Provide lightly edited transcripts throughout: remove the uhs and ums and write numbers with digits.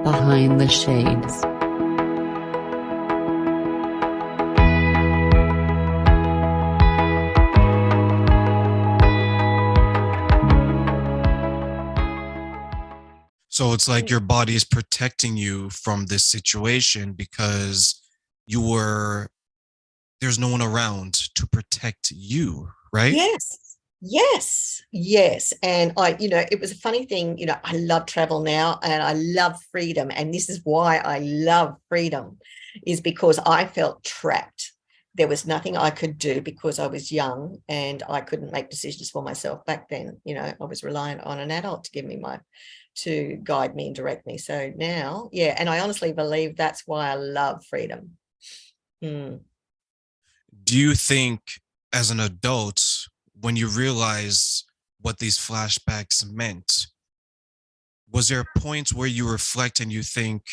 Behind the Shades. So it's like your body is protecting you from this situation because you were, there's no one around to protect you, right? Yes, yes, yes. And it was a funny thing. I love travel now and I love freedom. And this is why I love freedom, is because I felt trapped. There was nothing I could do because I was young and I couldn't make decisions for myself back then. I was reliant on an adult to to guide me and direct me. So now, yeah, and I honestly believe that's why I love freedom. Mm. Do you think as an adult, when you realize what these flashbacks meant, was there points where you reflect and you think,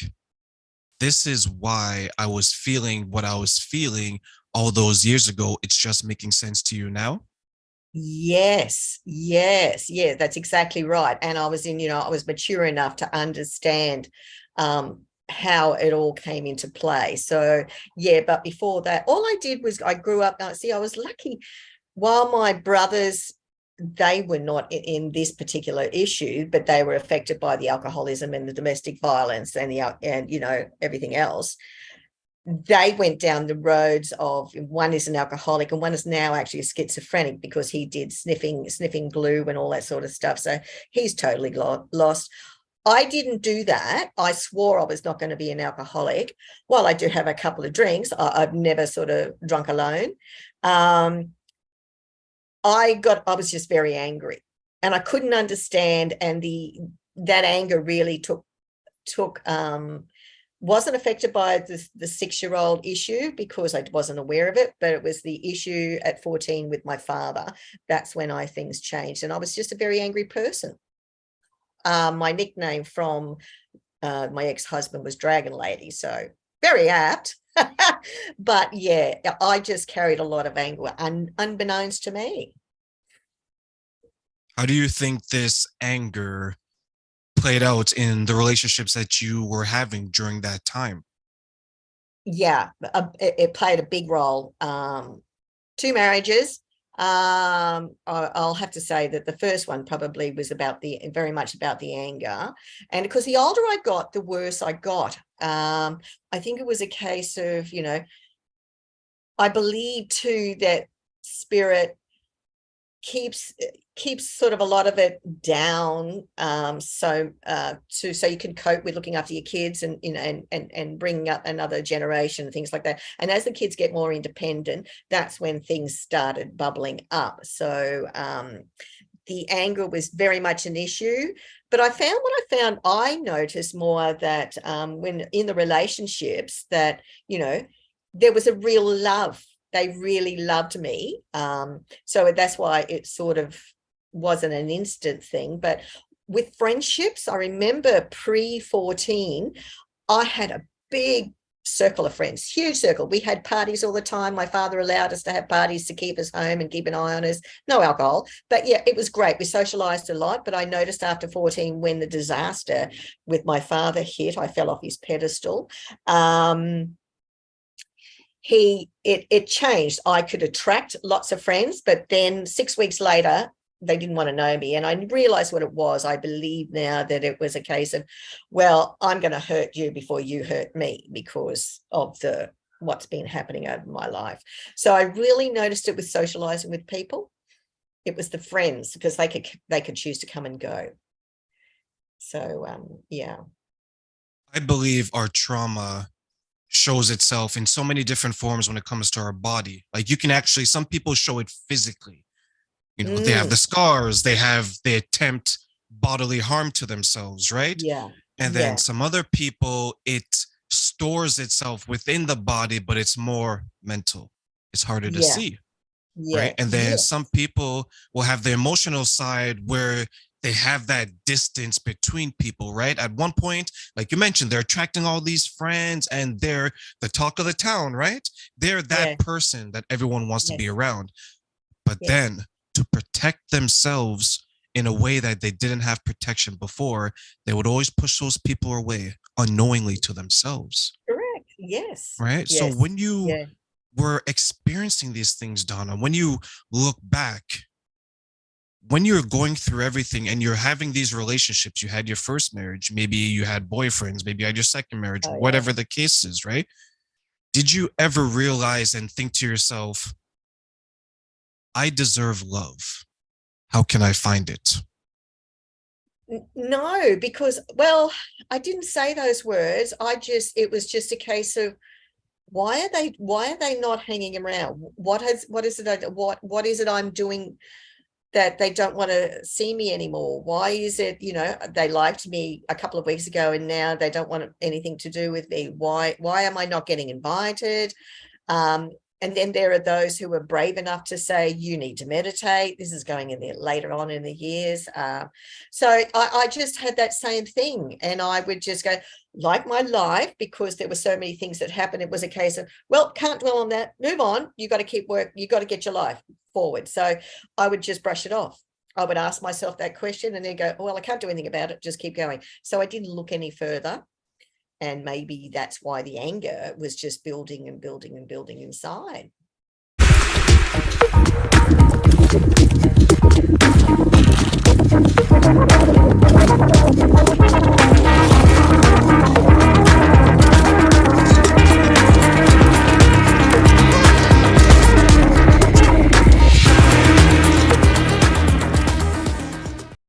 this is why I was feeling what I was feeling all those years ago? It's just making sense to you now? Yes, yes, yeah, that's exactly right. And I was mature enough to understand how it all came into play. So, yeah, but before that, all I did was I grew up. Now, see, I was lucky. While my brothers, they were not in this particular issue, but they were affected by the alcoholism and the domestic violence and everything else. They went down the roads of, one is an alcoholic and one is now actually a schizophrenic because he did sniffing glue and all that sort of stuff. So he's totally lost. I didn't do that. I swore I was not going to be an alcoholic. While I do have a couple of drinks, I've never sort of drunk alone. Um, I was just very angry and I couldn't understand. And that anger really took wasn't affected by the 6-year-old issue because I wasn't aware of it, but it was the issue at 14 with my father. That's when things changed. And I was just a very angry person. My nickname from my ex-husband was Dragon Lady. So very apt. But yeah, I just carried a lot of anger unbeknownst to me. How do you think this anger played out in the relationships that you were having during that time? Yeah, it played a big role. 2 marriages. I'll have to say that the first one probably was very much about the anger, and because the older I got, the worse I got. I think it was a case of, I believe too that spirit keeps sort of a lot of it down, so you can cope with looking after your kids and and bringing up another generation and things like that. And as the kids get more independent, that's when things started bubbling up. So the anger was very much an issue, but I noticed more that when in the relationships that there was a real love. They really loved me. So that's why it sort of wasn't an instant thing. But with friendships, I remember pre-14, I had a big circle of friends, huge circle. We had parties all the time. My father allowed us to have parties to keep us home and keep an eye on us. No alcohol. But yeah, it was great. We socialized a lot. But I noticed after 14, when the disaster with my father hit, I fell off his pedestal. It changed. I could attract lots of friends, but then 6 weeks later, they didn't want to know me. And I realized what it was. I believe now that it was a case of, well, I'm going to hurt you before you hurt me because of what's been happening over my life. So I really noticed it with socializing with people. It was the friends because they could choose to come and go. So yeah. I believe our trauma shows itself in so many different forms when it comes to our body. Like you can actually, some people show it physically. They have Mm, the scars, they attempt bodily harm to themselves, right? yeah. And then Yeah. some other people, it stores itself within the body, but it's more mental. It's harder to Yeah. see, Yeah. right? And then Yeah. some people will have the emotional side where they have that distance between people, right? At one point, like you mentioned, they're attracting all these friends and they're the talk of the town, right? They're Yeah. that person that everyone wants to be Yes. around. But Yes. then to protect themselves in a way that they didn't have protection before, they would always push those people away unknowingly to themselves. Correct. Yes. Right. So Yes. when you Yeah. were experiencing these things, Donna, when you look back, when you're going through everything and you're having these relationships, you had your first marriage, maybe you had boyfriends, maybe you had your second marriage, Oh, yeah. whatever the case is, right? Did you ever realize and think to yourself, I deserve love? How can I find it? No, because, well, I didn't say those words. It was just a case of, why are they not hanging around? What is it I'm doing that they don't want to see me anymore? Why is it, they liked me a couple of weeks ago and now they don't want anything to do with me? Why am I not getting invited? And then there are those who are brave enough to say, you need to meditate. This is going in there later on in the years. So I just had that same thing. And I would just go, like my life, because there were so many things that happened. It was a case of, well, can't dwell on that. Move on. You got to keep work. You got to get your life forward. So I would just brush it off. I would ask myself that question and then go, well, I can't do anything about it. Just keep going. So I didn't look any further. And maybe that's why the anger was just building and building and building inside.